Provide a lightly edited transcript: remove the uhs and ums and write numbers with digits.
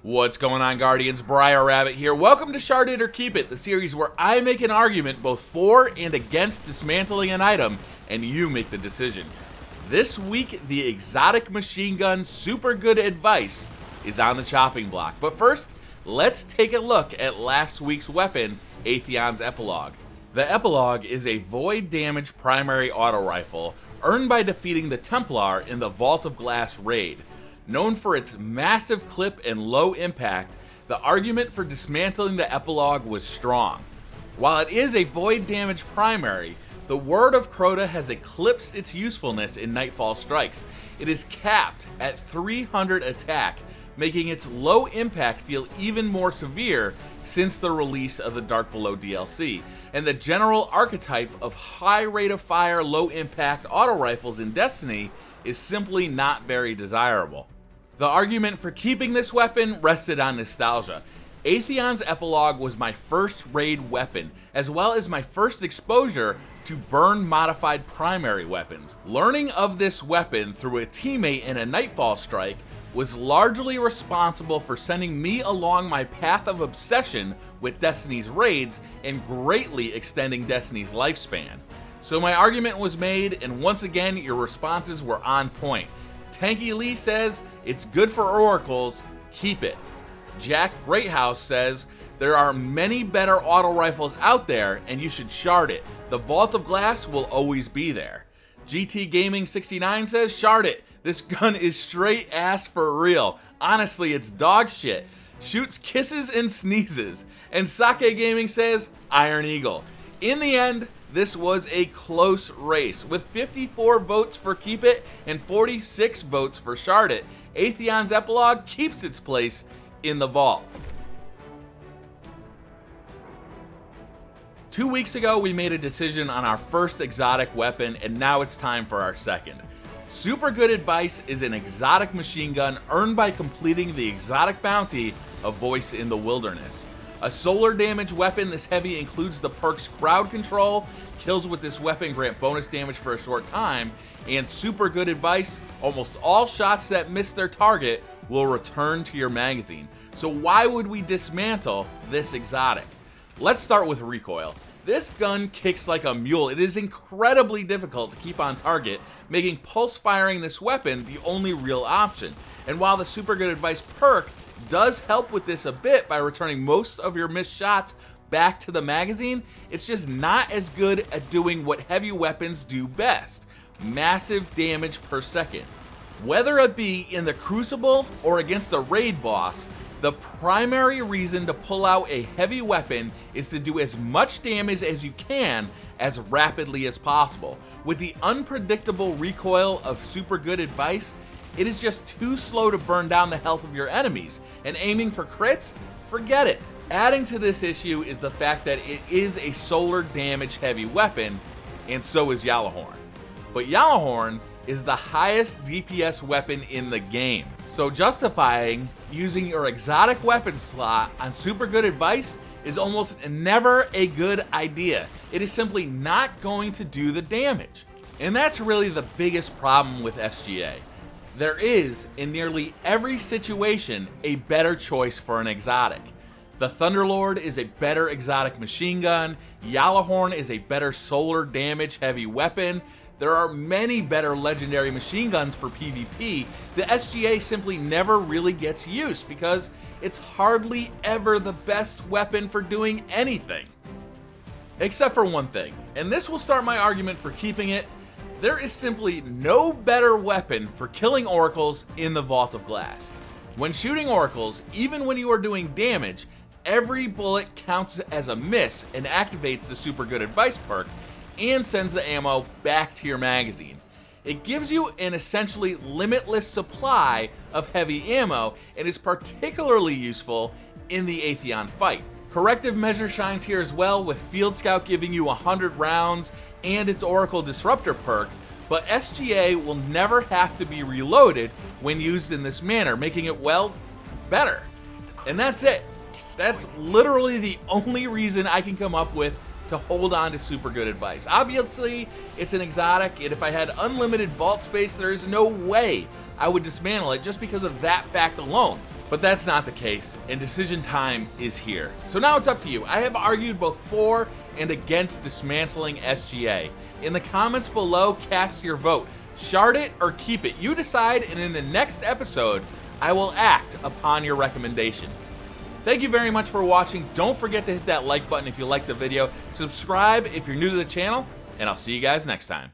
What's going on, Guardians? BriarRabbit here. Welcome to Shard It or Keep It, the series where I make an argument both for and against dismantling an item, and you make the decision. This week, the exotic machine gun super good advice is on the chopping block. But first, let's take a look at last week's weapon, Atheon's Epilogue. The Epilogue is a void damage primary auto rifle earned by defeating the Templar in the Vault of Glass raid. Known for its massive clip and low impact, the argument for dismantling the Epilogue was strong. While it is a void damage primary, the Word of Crota has eclipsed its usefulness in Nightfall strikes. It is capped at 300 attack, making its low impact feel even more severe since the release of the Dark Below DLC, and the general archetype of high rate of fire, low impact auto rifles in Destiny is simply not very desirable. The argument for keeping this weapon rested on nostalgia. Atheon's Epilogue was my first raid weapon, as well as my first exposure to burn modified primary weapons. Learning of this weapon through a teammate in a Nightfall strike was largely responsible for sending me along my path of obsession with Destiny's raids and greatly extending Destiny's lifespan. So my argument was made, and once again your responses were on point. Tanky Lee says, it's good for oracles, keep it. Jack Greathouse says, there are many better auto rifles out there and you should shard it. The Vault of Glass will always be there. GT Gaming 69 says, shard it. This gun is straight ass for real. Honestly, it's dog shit. Shoots kisses and sneezes. And Sake Gaming says, Iron Eagle. In the end, this was a close race. With 54 votes for Keep It and 46 votes for Shard It, Atheon's Epilogue keeps its place in the vault. 2 weeks ago, we made a decision on our first exotic weapon, and now it's time for our second. Super Good Advice is an exotic machine gun earned by completing the exotic bounty of Voice in the Wilderness. A solar damage weapon, this heavy includes the perks Crowd Control, kills with this weapon grant bonus damage for a short time, and Super Good Advice, almost all shots that miss their target will return to your magazine. So why would we dismantle this exotic? Let's start with recoil. This gun kicks like a mule. It is incredibly difficult to keep on target, making pulse firing this weapon the only real option. And while the Super Good Advice perk does help with this a bit by returning most of your missed shots back to the magazine, it's just not as good at doing what heavy weapons do best: massive damage per second. Whether it be in the Crucible or against a raid boss, the primary reason to pull out a heavy weapon is to do as much damage as you can as rapidly as possible. With the unpredictable recoil of Super Good Advice, it is just too slow to burn down the health of your enemies, and aiming for crits? Forget it. Adding to this issue is the fact that it is a solar damage heavy weapon, and so is Yalahorn. But Yalahorn is the highest DPS weapon in the game, so justifying using your exotic weapon slot on Super Good Advice is almost never a good idea. It is simply not going to do the damage. And that's really the biggest problem with SGA. There is, in nearly every situation, a better choice for an exotic. The Thunderlord is a better exotic machine gun, Yalahorn is a better solar damage heavy weapon. There are many better legendary machine guns for PvP. The SGA simply never really gets used because it's hardly ever the best weapon for doing anything. Except for one thing, and this will start my argument for keeping it. There is simply no better weapon for killing oracles in the Vault of Glass. When shooting oracles, even when you are doing damage, every bullet counts as a miss and activates the Super Good Advice perk and sends the ammo back to your magazine. It gives you an essentially limitless supply of heavy ammo and is particularly useful in the Atheon fight. Corrective measure shines here as well, with Field Scout giving you 100 rounds and its Oracle Disruptor perk, but SGA will never have to be reloaded when used in this manner, making it, well, better. And that's it. That's literally the only reason I can come up with to hold on to super good advice. Obviously, it's an exotic, and if I had unlimited vault space, there is no way I would dismantle it just because of that fact alone. But that's not the case, and decision time is here. So now it's up to you. I have argued both for and against dismantling SGA. In the comments below, cast your vote. Shard it or keep it. You decide, and in the next episode, I will act upon your recommendation. Thank you very much for watching. Don't forget to hit that like button if you liked the video. Subscribe if you're new to the channel, and I'll see you guys next time.